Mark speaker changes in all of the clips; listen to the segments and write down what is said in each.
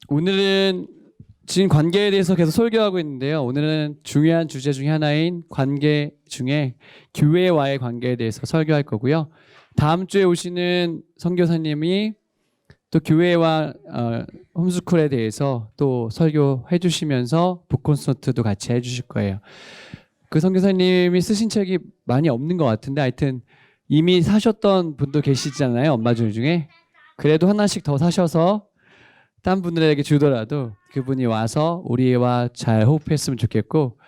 Speaker 1: 오늘은 지금 관계에 대해서 계속 설교하고 있는데요. 오늘은 중요한 주제 중에 하나인 관계 중에 교회와의 관계에 대해서 설교할 거고요. 다음 주에 오시는 선교사님이 또 교회와 홈스쿨에 대해서 또 설교해 주시면서 북콘서트도 같이 해 주실 거예요. 그 선교사님이 쓰신 책이 많이 없는 것 같은데 하여튼 이미 사셨던 분도 계시잖아요. 엄마 중에. 그래도 하나씩 더 사셔서 딴 분들에게 주더라도 그분이 와서 우리와 잘 호흡했으면 좋겠고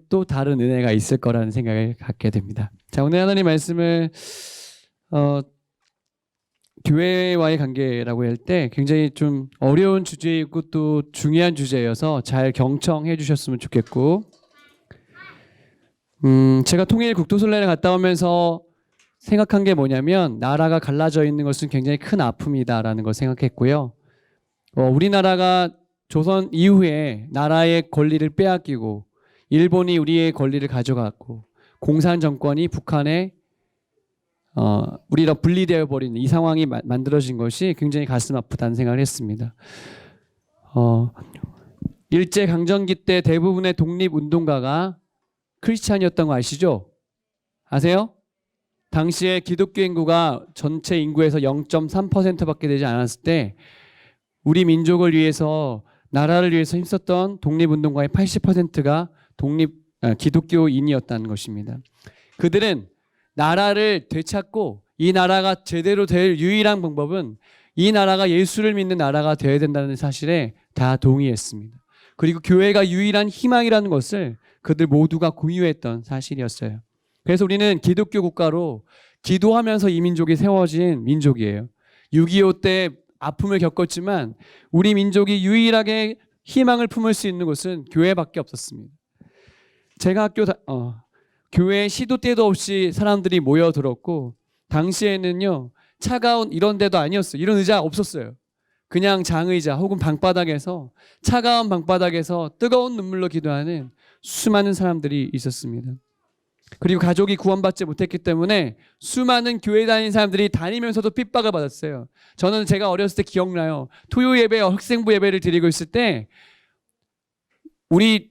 Speaker 1: 또 다른 은혜가 있을 거라는 생각을 갖게 됩니다. 자, 오늘 하나님 말씀을 교회와의 관계라고 할 때 굉장히 좀 어려운 주제이고 또 중요한 주제여서 잘 경청해 주셨으면 좋겠고 제가 통일 국토순례를 갔다 오면서 생각한 게 뭐냐면 나라가 갈라져 있는 것은 굉장히 큰 아픔이다라는 걸 생각했고요. 우리나라가 조선 이후에 나라의 권리를 빼앗기고 일본이 우리의 권리를 가져갔고 공산 정권이 북한에 우리랑 분리되어 버리는 이 상황이 만들어진 것이 굉장히 가슴 아프다는 생각을 했습니다. 일제 강점기 때 대부분의 독립운동가가 크리스찬이었던 거 아시죠? 아세요? 당시에 기독교 인구가 전체 인구에서 0.3%밖에 되지 않았을 때 우리 민족을 위해서 나라를 위해서 힘썼던 독립운동가의 80%가 기독교인이었다는 것입니다. 그들은 나라를 되찾고 이 나라가 제대로 될 유일한 방법은 이 나라가 예수를 믿는 나라가 되어야 된다는 사실에 다 동의했습니다. 그리고 교회가 유일한 희망이라는 것을 그들 모두가 공유했던 사실이었어요. 그래서 우리는 기독교 국가로 기도하면서 이 민족이 세워진 민족이에요. 6.25 때 아픔을 겪었지만 우리 민족이 유일하게 희망을 품을 수 있는 곳은 교회밖에 없었습니다. 제가 교회에 시도 때도 없이 사람들이 모여들었고 당시에는요 차가운 이런 데도 아니었어요. 이런 의자 없었어요. 그냥 장의자 혹은 방바닥에서 차가운 방바닥에서 뜨거운 눈물로 기도하는 수많은 사람들이 있었습니다. 그리고 가족이 구원받지 못했기 때문에 수많은 교회 다니는 사람들이 다니면서도 핍박을 받았어요. 저는 제가 어렸을 때 기억나요. 토요 예배, 학생부 예배를 드리고 있을 때 우리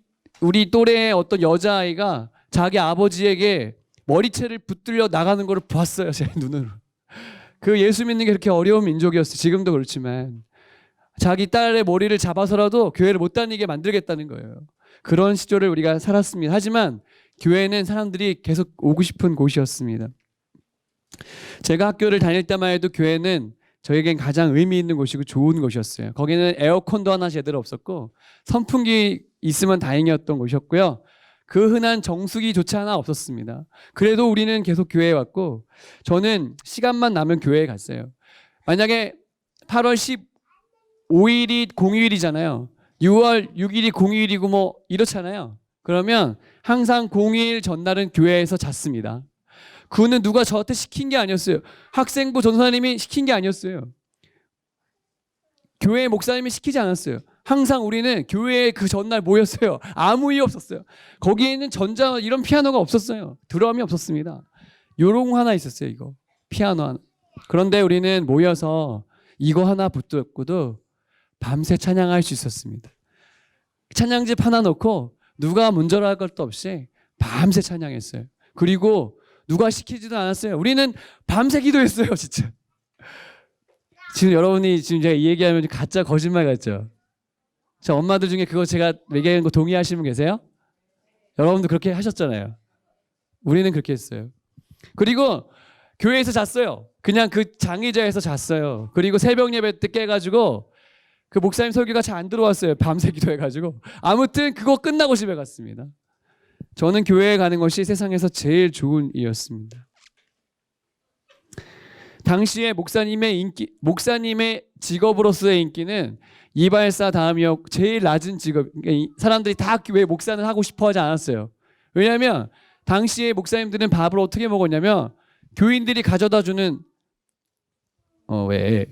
Speaker 1: 또래의 어떤 여자아이가 자기 아버지에게 머리채를 붙들려 나가는 걸 봤어요. 제 눈으로. 그 예수 믿는 게 그렇게 어려운 민족이었어요. 지금도 그렇지만 자기 딸의 머리를 잡아서라도 교회를 못 다니게 만들겠다는 거예요. 그런 시절을 우리가 살았습니다. 하지만 교회는 사람들이 계속 오고 싶은 곳이었습니다. 제가 학교를 다닐 때만 해도 교회는 저에겐 가장 의미 있는 곳이고 좋은 곳이었어요. 거기는 에어컨도 하나 제대로 없었고 선풍기 있으면 다행이었던 곳이었고요. 그 흔한 정수기조차 하나 없었습니다. 그래도 우리는 계속 교회에 왔고 저는 시간만 나면 교회에 갔어요. 만약에 8월 15일이 공휴일이잖아요. 6월 6일이 공휴일이고 뭐 이렇잖아요. 그러면 항상 공휴일 전날은 교회에서 잤습니다. 그거는 누가 저한테 시킨 게 아니었어요. 학생부 전사님이 시킨 게 아니었어요. 교회 목사님이 시키지 않았어요. 항상 우리는 교회에 그 전날 모였어요. 아무 이유 없었어요. 거기에는 전자 이런 피아노가 없었어요. 드럼이 없었습니다. 요런 거 하나 있었어요. 이거 피아노 하나. 그런데 우리는 모여서 이거 하나 붙들고도 밤새 찬양할 수 있었습니다. 찬양집 하나 놓고 누가 문절할 것도 없이 밤새 찬양했어요. 그리고 누가 시키지도 않았어요. 우리는 밤새 기도했어요. 진짜. 지금 여러분이 지금 제가 이 얘기하면 가짜 거짓말 같죠? 저 엄마들 중에 그거 제가 얘기하는 거 동의하시는 분 계세요? 여러분도 그렇게 하셨잖아요. 우리는 그렇게 했어요. 그리고 교회에서 잤어요. 그냥 그 장의자에서 잤어요. 그리고 새벽 예배 때 깨가지고 그 목사님 설교가 잘 안 들어왔어요. 밤새 기도해가지고. 아무튼 그거 끝나고 집에 갔습니다. 저는 교회에 가는 것이 세상에서 제일 좋은 일이었습니다. 당시에 목사님의 직업으로서의 인기는 이발사 다음이었고 제일 낮은 직업. 그러니까 사람들이 다 왜 목사는 하고 싶어 하지 않았어요. 왜냐하면 당시에 목사님들은 밥을 어떻게 먹었냐면 교인들이 가져다 주는 왜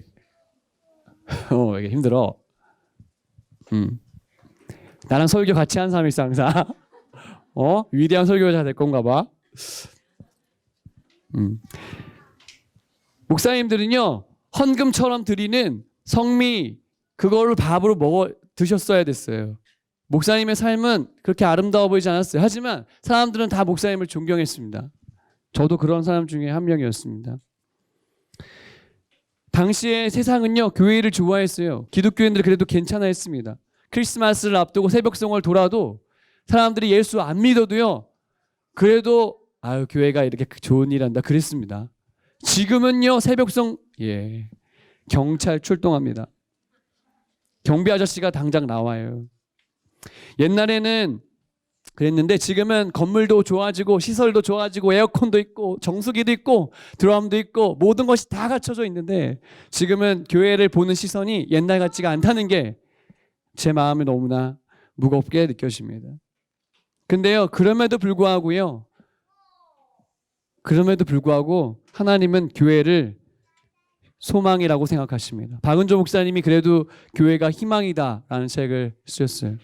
Speaker 1: 이게 힘들어. 나랑 설교 같이 한 사람이 있어 항상. 위대한 설교자 될 건가 봐. 목사님들은요 헌금처럼 드리는 성미, 그거를 밥으로 먹어 드셨어야 됐어요. 목사님의 삶은 그렇게 아름다워 보이지 않았어요. 하지만 사람들은 다 목사님을 존경했습니다. 저도 그런 사람 중에 한 명이었습니다. 당시에 세상은요, 교회를 좋아했어요. 기독교인들 그래도 괜찮아 했습니다. 크리스마스를 앞두고 새벽송을 돌아도 사람들이 예수 안 믿어도요, 그래도 아유, 교회가 이렇게 좋은 일 한다 그랬습니다. 지금은요, 새벽송, 경찰 출동합니다. 경비 아저씨가 당장 나와요. 옛날에는 그랬는데 지금은 건물도 좋아지고 시설도 좋아지고 에어컨도 있고 정수기도 있고 드럼도 있고 모든 것이 다 갖춰져 있는데 지금은 교회를 보는 시선이 옛날 같지가 않다는 게 제 마음에 너무나 무겁게 느껴집니다. 근데요, 그럼에도 불구하고 하나님은 교회를 소망이라고 생각하십니다. 박은조 목사님이 그래도 교회가 희망이다라는 책을 쓰셨어요.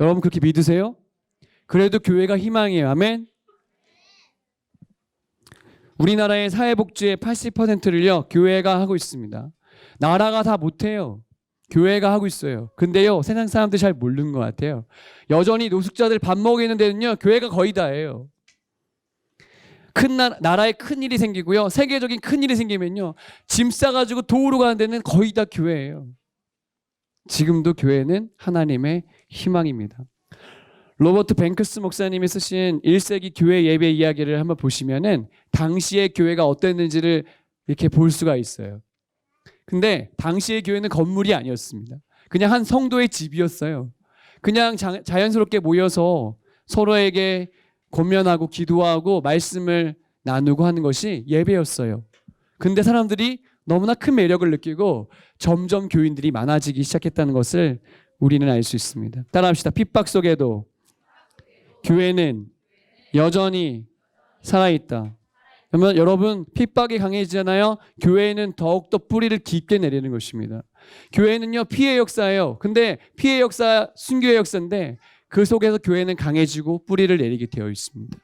Speaker 1: 여러분 그렇게 믿으세요? 그래도 교회가 희망이에요. 아멘. 우리나라의 사회복지의 80%를요 교회가 하고 있습니다. 나라가 다 못해요. 교회가 하고 있어요. 근데요, 세상 사람들이 잘 모르는 것 같아요. 여전히 노숙자들 밥 먹이는 데는요 교회가 거의 다예요. 나라에 큰 일이 생기고요, 세계적인 큰 일이 생기면요, 짐 싸가지고 도우러 가는 데는 거의 다 교회예요. 지금도 교회는 하나님의 희망입니다. 로버트 뱅크스 목사님이 쓰신 1세기 교회 예배 이야기를 한번 보시면은 당시의 교회가 어땠는지를 이렇게 볼 수가 있어요. 근데 당시의 교회는 건물이 아니었습니다. 그냥 한 성도의 집이었어요. 그냥 자연스럽게 모여서 서로에게 권면하고 기도하고 말씀을 나누고 하는 것이 예배였어요. 근데 사람들이 너무나 큰 매력을 느끼고 점점 교인들이 많아지기 시작했다는 것을 우리는 알 수 있습니다. 따라합시다. 핍박 속에도 교회는 여전히 살아있다. 그러면 여러분, 핍박이 강해지잖아요. 교회는 더욱더 뿌리를 깊게 내리는 것입니다. 교회는요, 피해 역사예요. 근데 피해 역사, 순교의 역사인데 그 속에서 교회는 강해지고 뿌리를 내리게 되어 있습니다.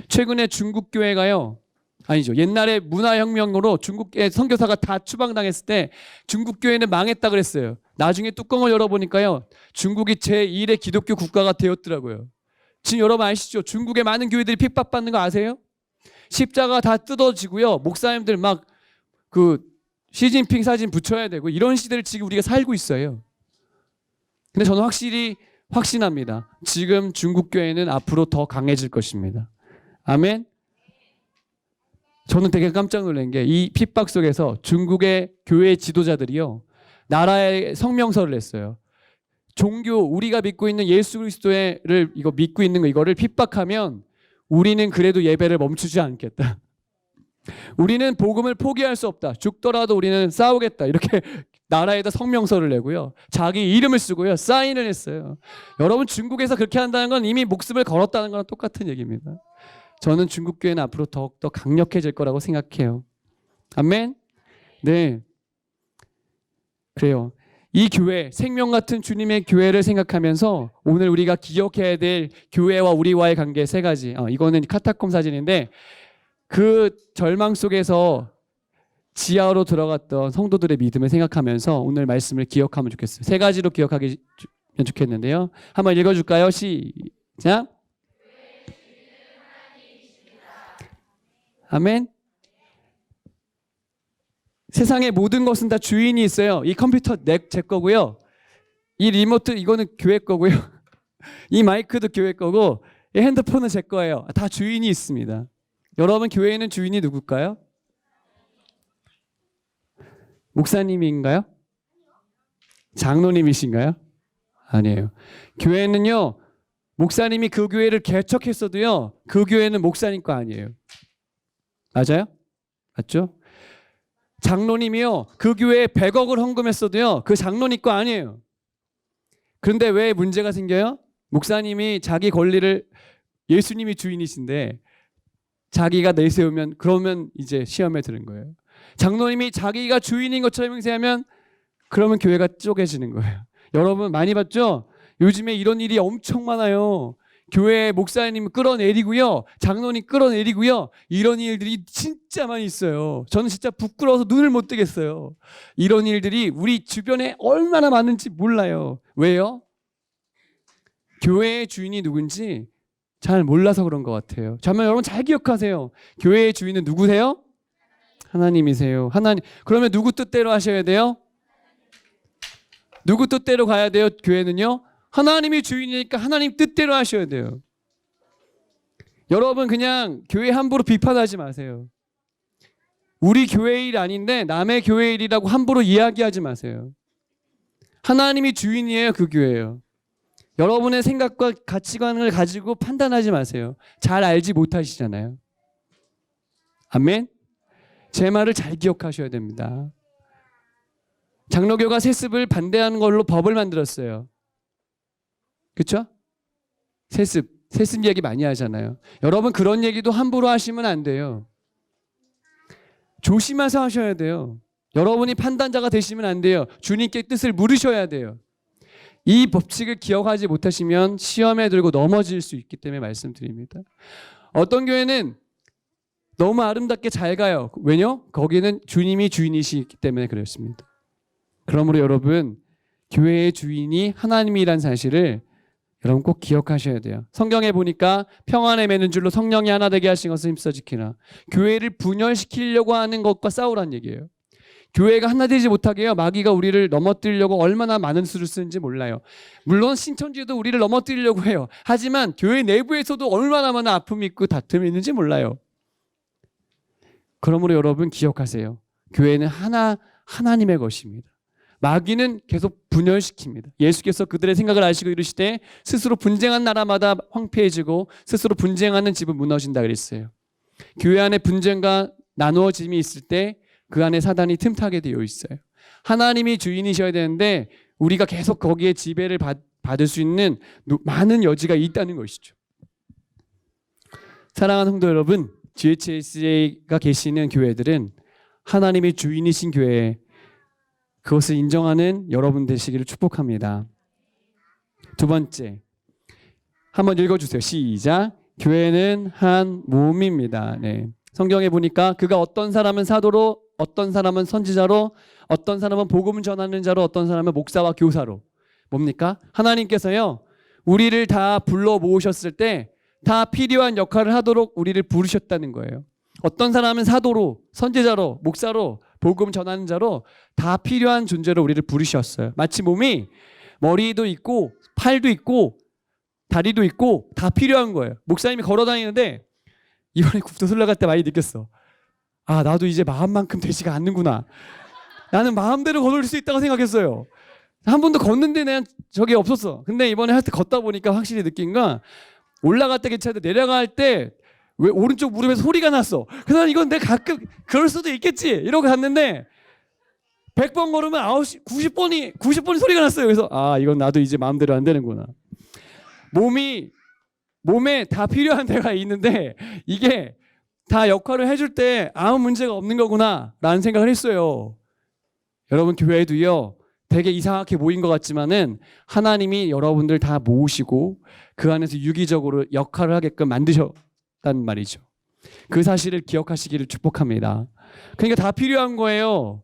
Speaker 1: 최근에 중국 교회가요, 아니죠, 옛날에 문화혁명으로 중국의 선교사가 다 추방당했을 때 중국 교회는 망했다 그랬어요. 나중에 뚜껑을 열어보니까요, 중국이 제1의 기독교 국가가 되었더라고요. 지금 여러분 아시죠? 중국의 많은 교회들이 핍박받는 거 아세요? 십자가 다 뜯어지고요, 목사님들 막 그 시진핑 사진 붙여야 되고 이런 시대를 지금 우리가 살고 있어요. 근데 저는 확신합니다. 지금 중국 교회는 앞으로 더 강해질 것입니다. 아멘. 저는 되게 깜짝 놀란 게 이 핍박 속에서 중국의 교회 지도자들이요, 나라에 성명서를 냈어요. 종교, 우리가 믿고 있는 예수 그리스도를 이거 믿고 있는 거, 이거를 핍박하면 우리는 그래도 예배를 멈추지 않겠다. 우리는 복음을 포기할 수 없다. 죽더라도 우리는 싸우겠다. 이렇게 나라에다 성명서를 내고요, 자기 이름을 쓰고요, 사인을 했어요. 여러분, 중국에서 그렇게 한다는 건 이미 목숨을 걸었다는 거랑 똑같은 얘기입니다. 저는 중국 교회는 앞으로 더욱더 강력해질 거라고 생각해요. 아멘. 네, 그래요. 이 교회, 생명 같은 주님의 교회를 생각하면서 오늘 우리가 기억해야 될 교회와 우리와의 관계 세 가지. 이거는 카타콤 사진인데 그 절망 속에서 지하로 들어갔던 성도들의 믿음을 생각하면서 오늘 말씀을 기억하면 좋겠어요. 세 가지로 기억하면 좋겠는데요. 한번 읽어줄까요? 시작. 아멘. 세상의 모든 것은 다 주인이 있어요. 이 컴퓨터 제 거고요, 이 리모트 이거는 교회 거고요, 이 마이크도 교회 거고, 이 핸드폰은 제 거예요. 다 주인이 있습니다. 여러분, 교회에는 주인이 누굴까요? 목사님인가요? 장로님이신가요? 아니에요. 교회는요, 목사님이 그 교회를 개척했어도요, 그 교회는 목사님 거 아니에요. 맞아요? 맞죠? 장로님이요, 그 교회에 100억을 헌금했어도요, 그 장로님 거 아니에요. 그런데 왜 문제가 생겨요? 목사님이 자기 권리를, 예수님이 주인이신데 자기가 내세우면 그러면 이제 시험에 드는 거예요. 장로님이 자기가 주인인 것처럼 행세하면 그러면 교회가 쪼개지는 거예요. 여러분 많이 봤죠? 요즘에 이런 일이 엄청 많아요. 교회 목사님 끌어내리고요. 장로님 끌어내리고요. 이런 일들이 진짜 많이 있어요. 저는 진짜 부끄러워서 눈을 못 뜨겠어요. 이런 일들이 우리 주변에 얼마나 많은지 몰라요. 왜요? 교회의 주인이 누군지 잘 몰라서 그런 것 같아요. 정말 여러분 잘 기억하세요. 교회의 주인은 누구세요? 하나님이세요. 하나님. 그러면 누구 뜻대로 하셔야 돼요? 누구 뜻대로 가야 돼요? 교회는요? 하나님이 주인이니까 하나님 뜻대로 하셔야 돼요. 여러분 그냥 교회 함부로 비판하지 마세요. 우리 교회 일 아닌데 남의 교회 일이라고 함부로 이야기하지 마세요. 하나님이 주인이에요. 그 교회예요. 여러분의 생각과 가치관을 가지고 판단하지 마세요. 잘 알지 못하시잖아요. 아멘. 제 말을 잘 기억하셔야 됩니다. 장로교가 세습을 반대하는 걸로 법을 만들었어요. 그렇죠? 세습 이야기 많이 하잖아요. 여러분 그런 얘기도 함부로 하시면 안 돼요. 조심해서 하셔야 돼요. 여러분이 판단자가 되시면 안 돼요. 주님께 뜻을 물으셔야 돼요. 이 법칙을 기억하지 못하시면 시험에 들고 넘어질 수 있기 때문에 말씀드립니다. 어떤 교회는 너무 아름답게 잘 가요. 왜냐? 거기는 주님이 주인이시기 때문에 그렇습니다. 그러므로 여러분 교회의 주인이 하나님이란 사실을 여러분 꼭 기억하셔야 돼요. 성경에 보니까 평안에 매는 줄로 성령이 하나 되게 하신 것을 힘써 지키라. 교회를 분열시키려고 하는 것과 싸우란 얘기예요. 교회가 하나 되지 못하게요. 마귀가 우리를 넘어뜨리려고 얼마나 많은 수를 쓰는지 몰라요. 물론 신천지도 우리를 넘어뜨리려고 해요. 하지만 교회 내부에서도 얼마나 많은 아픔이 있고 다툼이 있는지 몰라요. 그러므로 여러분 기억하세요. 교회는 하나님의 것입니다. 마귀는 계속 분열시킵니다. 예수께서 그들의 생각을 아시고 이르시되 스스로 분쟁한 나라마다 황폐해지고 스스로 분쟁하는 집은 무너진다 그랬어요. 교회 안에 분쟁과 나누어짐이 있을 때 그 안에 사단이 틈타게 되어 있어요. 하나님이 주인이셔야 되는데 우리가 계속 거기에 지배를 받을 수 있는 많은 여지가 있다는 것이죠. 사랑하는 성도 여러분, GHS가 계시는 교회들은 하나님이 주인이신 교회, 그것을 인정하는 여러분 되시기를 축복합니다. 두 번째, 한번 읽어주세요. 시작. 교회는 한 몸입니다. 네. 성경에 보니까 그가 어떤 사람은 사도로, 어떤 사람은 선지자로, 어떤 사람은 복음 전하는 자로, 어떤 사람은 목사와 교사로. 뭡니까? 하나님께서요, 우리를 다 불러 모으셨을 때 다 필요한 역할을 하도록 우리를 부르셨다는 거예요. 어떤 사람은 사도로, 선지자로, 목사로, 복음 전하는 자로 다 필요한 존재로 우리를 부르셨어요. 마치 몸이 머리도 있고 팔도 있고 다리도 있고 다 필요한 거예요. 목사님이 걸어 다니는데 이번에 국도술 나갈 때 많이 느꼈어. 아, 나도 이제 마음만큼 되지가 않는구나. 나는 마음대로 걸을 수 있다고 생각했어요. 한 번도 걷는데 난 적이 없었어. 근데 이번에 할 때 걷다 보니까 확실히 느낀 건 올라갈 때 괜찮은데 내려갈 때 왜 오른쪽 무릎에서 소리가 났어. 그래서 난 이건 내가 가끔 그럴 수도 있겠지 이러고 갔는데 100번 걸으면 90번이 소리가 났어요. 그래서 아, 이건 나도 이제 마음대로 안 되는구나. 몸에 다 필요한 데가 있는데 이게 다 역할을 해줄 때 아무 문제가 없는 거구나 라는 생각을 했어요. 여러분 교회도요, 되게 이상하게 모인 것 같지만은 하나님이 여러분들 다 모으시고 그 안에서 유기적으로 역할을 하게끔 만드셨단 말이죠. 그 사실을 기억하시기를 축복합니다. 그러니까 다 필요한 거예요.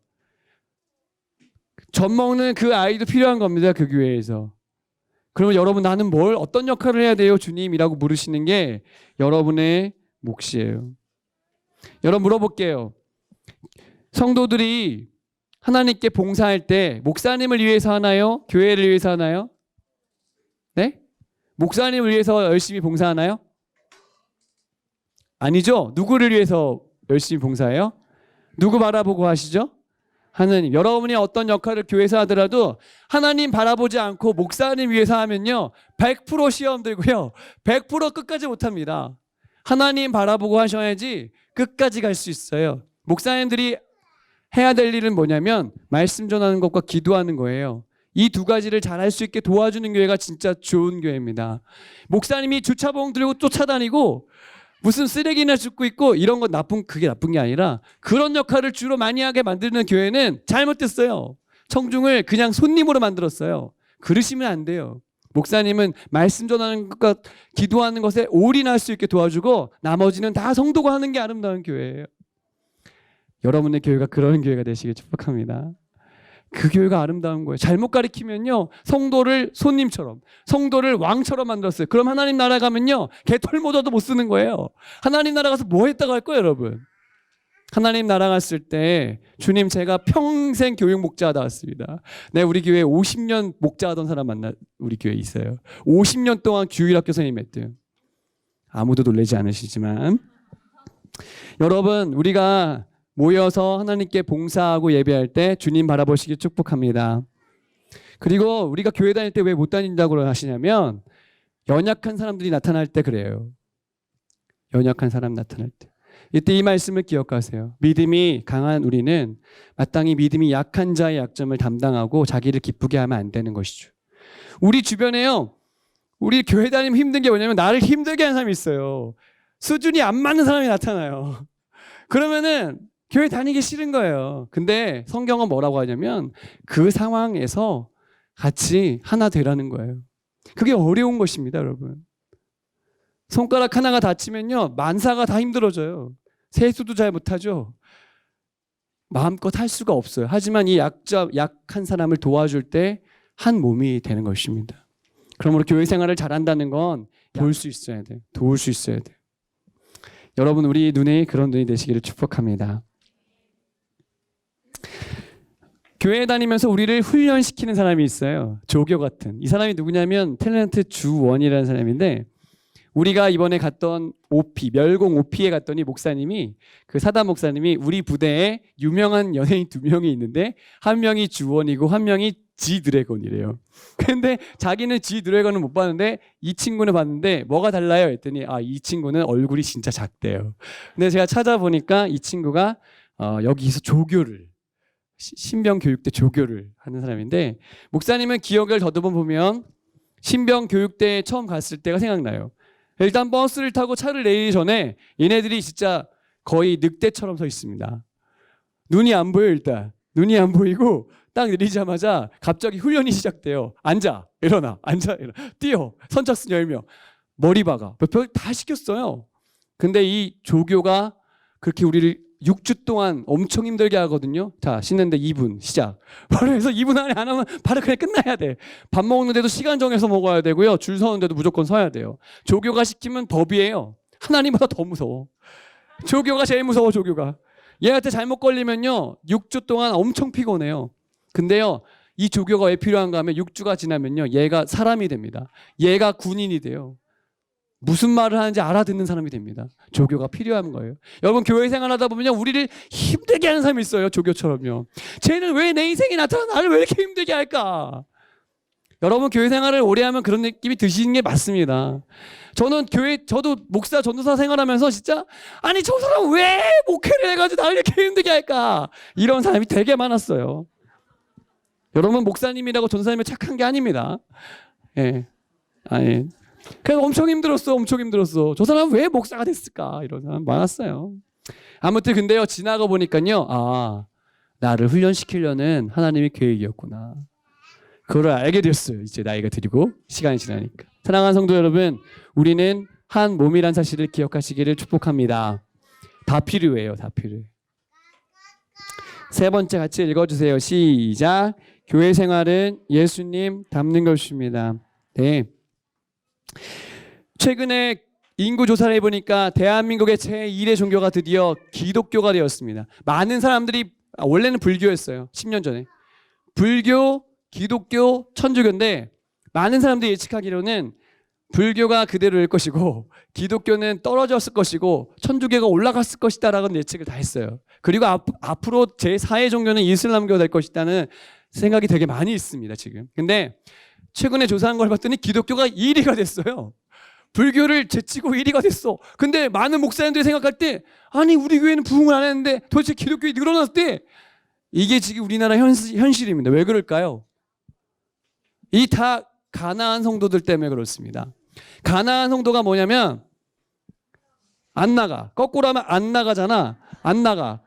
Speaker 1: 젖 먹는 그 아이도 필요한 겁니다. 그 교회에서. 그러면 여러분 나는 어떤 역할을 해야 돼요 주님이라고 물으시는 게 여러분의 몫이에요. 여러분 물어볼게요. 성도들이 하나님께 봉사할 때 목사님을 위해서 하나요? 교회를 위해서 하나요? 네? 목사님을 위해서 열심히 봉사하나요? 아니죠. 누구를 위해서 열심히 봉사해요? 누구 바라보고 하시죠? 하나님. 여러분이 어떤 역할을 교회에서 하더라도 하나님 바라보지 않고 목사님 위해서 하면요 100% 시험 들고요 100% 끝까지 못합니다. 하나님 바라보고 하셔야지 끝까지 갈 수 있어요. 목사님들이 해야 될 일은 뭐냐면 말씀 전하는 것과 기도하는 거예요. 이 두 가지를 잘 할 수 있게 도와주는 교회가 진짜 좋은 교회입니다. 목사님이 주차봉 들고 쫓아다니고 무슨 쓰레기나 줍고 있고 이런 건 그게 나쁜 게 아니라 그런 역할을 주로 많이 하게 만드는 교회는 잘못됐어요. 청중을 그냥 손님으로 만들었어요. 그러시면 안 돼요. 목사님은 말씀 전하는 것과 기도하는 것에 올인할 수 있게 도와주고 나머지는 다 성도가 하는 게 아름다운 교회예요. 여러분의 교회가 그런 교회가 되시길 축복합니다. 그 교회가 아름다운 거예요. 잘못 가리키면요, 성도를 손님처럼, 성도를 왕처럼 만들었어요. 그럼 하나님 나라 가면요, 개털 모자도 못 쓰는 거예요. 하나님 나라 가서 뭐 했다고 할 거예요, 여러분? 하나님 나라 갔을 때 주님, 제가 평생 교육 목자하다 왔습니다. 네, 우리 교회에 50년 목자하던 사람 우리 교회에 있어요. 50년 동안 규율학교 선생님했대요. 아무도 놀라지 않으시지만 여러분, 우리가 모여서 하나님께 봉사하고 예배할 때 주님 바라보시길 축복합니다. 그리고 우리가 교회 다닐 때 왜 못 다닌다고 하시냐면 연약한 사람들이 나타날 때 그래요. 연약한 사람 나타날 때. 이때 이 말씀을 기억하세요. 믿음이 강한 우리는 마땅히 믿음이 약한 자의 약점을 담당하고 자기를 기쁘게 하면 안 되는 것이죠. 우리 주변에요, 우리 교회 다니면 힘든 게 뭐냐면 나를 힘들게 하는 사람이 있어요. 수준이 안 맞는 사람이 나타나요. 그러면은 교회 다니기 싫은 거예요. 근데 성경은 뭐라고 하냐면 그 상황에서 같이 하나 되라는 거예요. 그게 어려운 것입니다, 여러분. 손가락 하나가 다치면요, 만사가 다 힘들어져요. 세수도 잘 못하죠. 마음껏 할 수가 없어요. 하지만 이 약한 사람을 도와줄 때 한 몸이 되는 것입니다. 그러므로 교회 생활을 잘한다는 건 볼 수 있어야 돼요. 도울 수 있어야 돼요. 여러분, 우리 눈에 그런 눈이 되시기를 축복합니다. 교회 다니면서 우리를 훈련시키는 사람이 있어요. 조교 같은. 이 사람이 누구냐면 탤런트 주원이라는 사람인데, 우리가 이번에 갔던 OP, 멸공 OP에 갔더니 목사님이, 그 사단 목사님이 우리 부대에 유명한 연예인 2명이 있는데 한 명이 주원이고 한 명이 지드래곤이래요. 근데 자기는 지드래곤을 못 봤는데 이 친구는 봤는데 뭐가 달라요? 했더니 이 친구는 얼굴이 진짜 작대요. 근데 제가 찾아보니까 이 친구가 여기서 조교를, 신병교육대 조교를 하는 사람인데, 목사님은 기억을 더듬어 보면 신병교육대에 처음 갔을 때가 생각나요. 일단 버스를 타고 차를 내리기 전에 얘네들이 진짜 거의 늑대처럼 서 있습니다. 눈이 안 보여요. 일단 눈이 안 보이고 딱 내리자마자 갑자기 훈련이 시작돼요. 앉아, 일어나, 앉아, 일어나, 뛰어, 선착순 10명, 머리 박아, 별 다 시켰어요. 근데 이 조교가 그렇게 우리를 6주 동안 엄청 힘들게 하거든요. 자, 씻는데 2분 시작. 바로 해서 2분 안에 안 하면 바로 그냥 끝나야 돼. 밥 먹는데도 시간 정해서 먹어야 되고요. 줄 서는데도 무조건 서야 돼요. 조교가 시키면 법이에요. 하나님보다 더 무서워. 조교가 제일 무서워, 조교가. 얘한테 잘못 걸리면요, 6주 동안 엄청 피곤해요. 근데요, 이 조교가 왜 필요한가 하면 6주가 지나면요, 얘가 사람이 됩니다. 얘가 군인이 돼요. 무슨 말을 하는지 알아듣는 사람이 됩니다. 조교가 필요한 거예요. 여러분, 교회 생활하다 보면요, 우리를 힘들게 하는 사람이 있어요. 조교처럼요. 쟤는 왜 내 인생에 나타나 나를 왜 이렇게 힘들게 할까? 여러분, 교회 생활을 오래 하면 그런 느낌이 드시는 게 맞습니다. 저도 목사 전도사 생활하면서 진짜, 아니 저 사람 왜 목회를 해가지고 나를 이렇게 힘들게 할까? 이런 사람이 되게 많았어요. 여러분, 목사님이라고 전도사님이 착한 게 아닙니다. 예, 아니. 그래서 엄청 힘들었어. 저 사람 왜 목사가 됐을까? 이런 사람 많았어요. 아무튼 근데요, 지나가 보니까요, 나를 훈련시키려는 하나님의 계획이었구나. 그걸 알게 됐어요. 이제 나이가 들고 시간이 지나니까. 사랑하는 성도 여러분, 우리는 한 몸이란 사실을 기억하시기를 축복합니다. 다 필요해요. 다 필요해요. 세 번째 같이 읽어주세요. 시작. 교회 생활은 예수님 닮는 것입니다. 네. 최근에 인구 조사를 해보니까 대한민국의 제1의 종교가 드디어 기독교가 되었습니다. 많은 사람들이 원래는 불교였어요. 10년 전에. 불교, 기독교, 천주교인데 많은 사람들이 예측하기로는 불교가 그대로일 것이고 기독교는 떨어졌을 것이고 천주교가 올라갔을 것이다 라는 예측을 다 했어요. 그리고 앞으로 제4의 종교는 이슬람교가 될 것이다는 생각이 되게 많이 있습니다, 지금. 근데 최근에 조사한 걸 봤더니 기독교가 1위가 됐어요. 불교를 제치고 1위가 됐어. 근데 많은 목사님들이 생각할 때, 아니 우리 교회는 부흥을 안 했는데 도대체 기독교가 늘어났을 때, 이게 지금 우리나라 현실입니다. 왜 그럴까요? 이 다 가나안 성도들 때문에 그렇습니다. 가나안 성도가 뭐냐면 안 나가. 거꾸로 하면 안 나가잖아. 안 나가.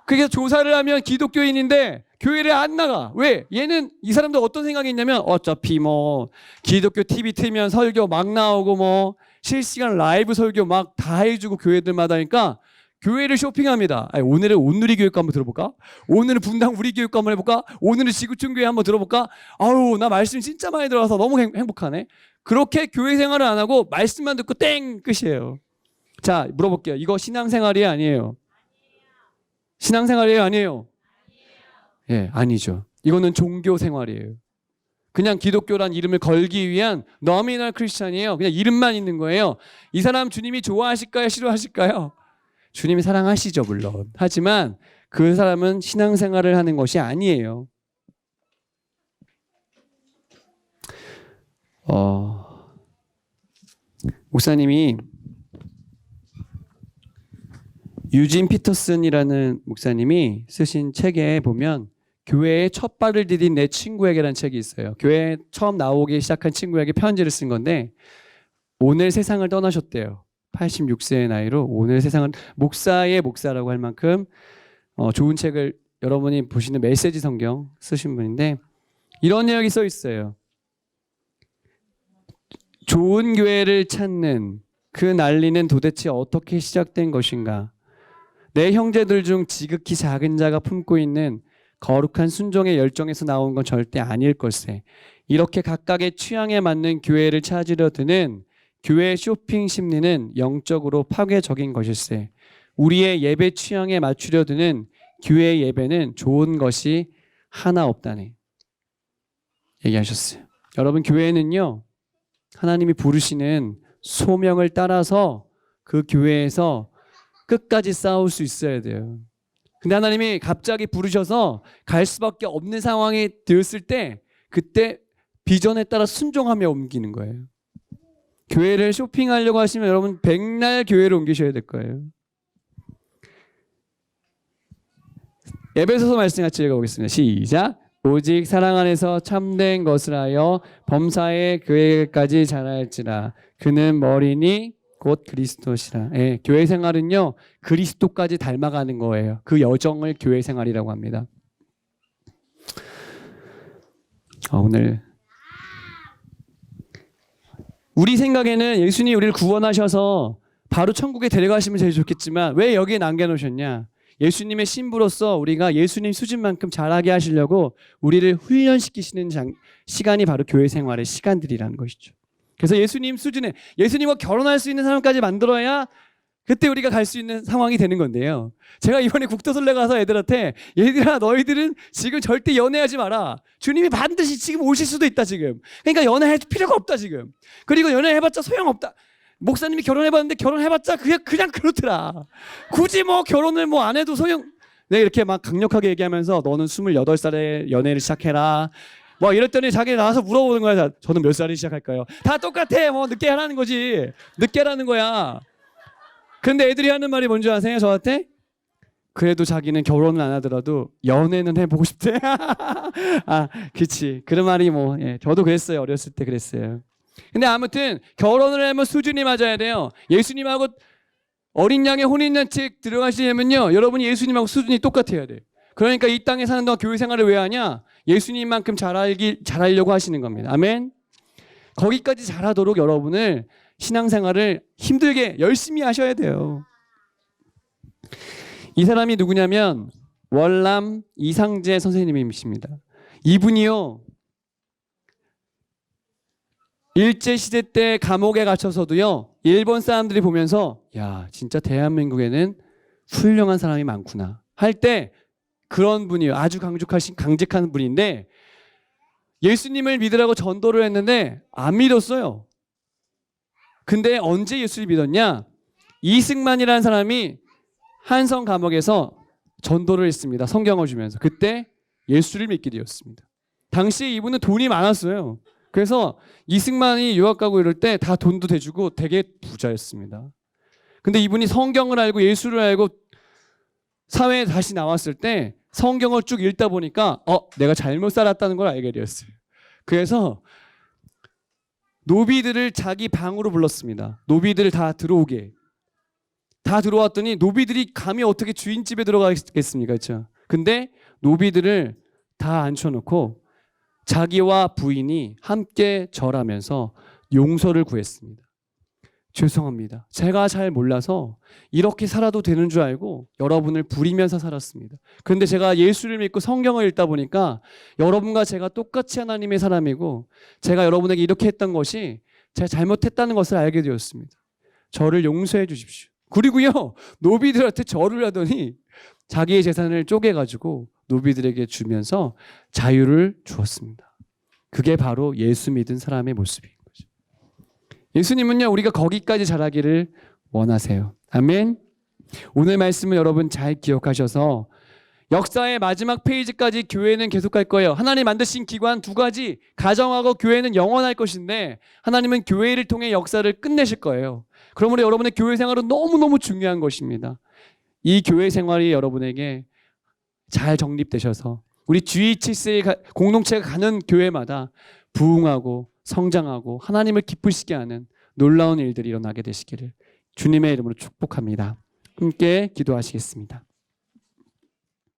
Speaker 1: 그게 조사를 하면 기독교인인데 교회를 안 나가. 왜? 얘는 이 사람들 어떤 생각이 있냐면 어차피 뭐 기독교 TV 틀면 설교 막 나오고 뭐 실시간 라이브 설교 막 다 해주고 교회들마다 하니까 교회를 쇼핑합니다. 아니, 오늘은 온누리 교육과 한번 들어볼까? 오늘은 분당 우리 교육과 한번 해볼까? 오늘은 지구촌 교회 한번 들어볼까? 아우 나 말씀 진짜 많이 들어서 너무 행복하네. 그렇게 교회 생활을 안 하고 말씀만 듣고 땡 끝이에요. 자 물어볼게요. 이거 신앙생활이에요 아니에요? 신앙생활이에요 아니에요? 예, 아니죠. 이거는 종교 생활이에요. 그냥 기독교란 이름을 걸기 위한 너미널 크리스찬이에요. 그냥 이름만 있는 거예요. 이 사람 주님이 좋아하실까요? 싫어하실까요? 주님이 사랑하시죠, 물론. 하지만 그 사람은 신앙생활을 하는 것이 아니에요. 목사님이 유진 피터슨이라는 목사님이 쓰신 책에 보면 교회에 첫 발을 디딘 내 친구에게라는 책이 있어요. 교회에 처음 나오기 시작한 친구에게 편지를 쓴 건데 오늘 세상을 떠나셨대요. 86세의 나이로 오늘 세상은 목사의 목사라고 할 만큼 좋은 책을 여러분이 보시는 메시지 성경 쓰신 분인데 이런 내용이 써 있어요. 좋은 교회를 찾는 그 난리는 도대체 어떻게 시작된 것인가? 내 형제들 중 지극히 작은 자가 품고 있는 거룩한 순종의 열정에서 나온 건 절대 아닐 걸세. 이렇게 각각의 취향에 맞는 교회를 찾으려 드는 교회 쇼핑 심리는 영적으로 파괴적인 것일세. 우리의 예배 취향에 맞추려 드는 교회 예배는 좋은 것이 하나 없다네. 얘기하셨어요. 여러분 교회는요. 하나님이 부르시는 소명을 따라서 그 교회에서 끝까지 싸울 수 있어야 돼요. 근데 하나님이 갑자기 부르셔서 갈 수밖에 없는 상황이 되었을 때 그때 비전에 따라 순종하며 옮기는 거예요. 교회를 쇼핑하려고 하시면 여러분 백날 교회를 옮기셔야 될 거예요. 에베소서 말씀 같이 읽어보겠습니다. 시작. 오직 사랑 안에서 참된 것을 하여 범사에 교회까지 자랄지라. 그는 머리니 곧 그리스도시라. 예, 교회 생활은요 그리스도까지 닮아가는 거예요. 그 여정을 교회 생활이라고 합니다. 오늘 우리 생각에는 예수님이 우리를 구원하셔서 바로 천국에 데려가시면 제일 좋겠지만 왜 여기에 남겨놓으셨냐? 예수님의 신부로서 우리가 예수님 수준만큼 잘하게 하시려고 우리를 훈련시키시는 시간이 바로 교회 생활의 시간들이라는 것이죠. 그래서 예수님 수준에 예수님과 결혼할 수 있는 사람까지 만들어야 그때 우리가 갈 수 있는 상황이 되는 건데요. 제가 이번에 국도순례 가서 애들한테 얘들아 너희들은 지금 절대 연애하지 마라. 주님이 반드시 지금 오실 수도 있다 지금. 그러니까 연애할 필요가 없다 지금. 그리고 연애해봤자 소용없다. 목사님이 결혼해봤는데 결혼해봤자 그냥 그렇더라. 굳이 뭐 결혼을 뭐 안 해도 네 이렇게 막 강력하게 얘기하면서 너는 28살에 연애를 시작해라. 뭐 이랬더니 자기 나와서 물어보는 거야. 저는 몇 살에 시작할까요? 다 똑같아. 뭐 늦게 하라는 거지. 늦게 하라는 거야. 근데 애들이 하는 말이 뭔지 아세요? 저한테? 그래도 자기는 결혼을 안 하더라도 연애는 해보고 싶대. 아, 그치. 그런 말이 뭐, 예, 저도 그랬어요. 어렸을 때 그랬어요. 근데 아무튼 결혼을 하면 수준이 맞아야 돼요. 예수님하고 어린 양의 혼인잔치 들어가시려면요. 여러분이 예수님하고 수준이 똑같아야 돼. 그러니까 이 땅에 사는 동안 교회 생활을 왜 하냐? 예수님만큼 잘하려고 하시는 겁니다. 아멘. 거기까지 잘하도록 여러분을 신앙생활을 힘들게 열심히 하셔야 돼요. 이 사람이 누구냐면 월남 이상재 선생님이십니다. 이분이요 일제시대 때 감옥에 gat혀서도요 일본 사람들이 보면서 야 진짜 대한민국에는 훌륭한 사람이 많구나 할 때 그런 분이에요. 아주 강직한 분인데 예수님을 믿으라고 전도를 했는데 안 믿었어요. 근데 언제 예수를 믿었냐? 이승만이라는 사람이 한성 감옥에서 전도를 했습니다. 성경을 주면서. 그때 예수를 믿게 되었습니다. 당시 이분은 돈이 많았어요. 그래서 이승만이 유학 가고 이럴 때 다 돈도 대주고 되게 부자였습니다. 근데 이분이 성경을 알고 예수를 알고 사회에 다시 나왔을 때 성경을 쭉 읽다 보니까 내가 잘못 살았다는 걸 알게 되었어요. 그래서 노비들을 자기 방으로 불렀습니다. 노비들을 다 들어오게. 다 들어왔더니 노비들이 감히 어떻게 주인집에 들어가겠습니까? 그렇죠? 근데 노비들을 다 앉혀놓고 자기와 부인이 함께 절하면서 용서를 구했습니다. 죄송합니다. 제가 잘 몰라서 이렇게 살아도 되는 줄 알고 여러분을 부리면서 살았습니다. 그런데 제가 예수를 믿고 성경을 읽다 보니까 여러분과 제가 똑같이 하나님의 사람이고 제가 여러분에게 이렇게 했던 것이 제가 잘못했다는 것을 알게 되었습니다. 저를 용서해 주십시오. 그리고요, 노비들한테 절을 하더니 자기의 재산을 쪼개가지고 노비들에게 주면서 자유를 주었습니다. 그게 바로 예수 믿은 사람의 모습인 거죠. 예수님은요, 우리가 거기까지 자라기를 원하세요. 아멘. 오늘 말씀을 여러분 잘 기억하셔서 역사의 마지막 페이지까지 교회는 계속 갈 거예요. 하나님 만드신 기관 두 가지, 가정하고 교회는 영원할 것인데 하나님은 교회를 통해 역사를 끝내실 거예요. 그러므로 여러분의 교회 생활은 너무너무 중요한 것입니다. 이 교회 생활이 여러분에게 잘 정립되셔서 우리 G27의 공동체가 가는 교회마다 부흥하고 성장하고 하나님을 기쁘시게 하는 놀라운 일들이 일어나게 되시기를 주님의 이름으로 축복합니다. 함께 기도하시겠습니다.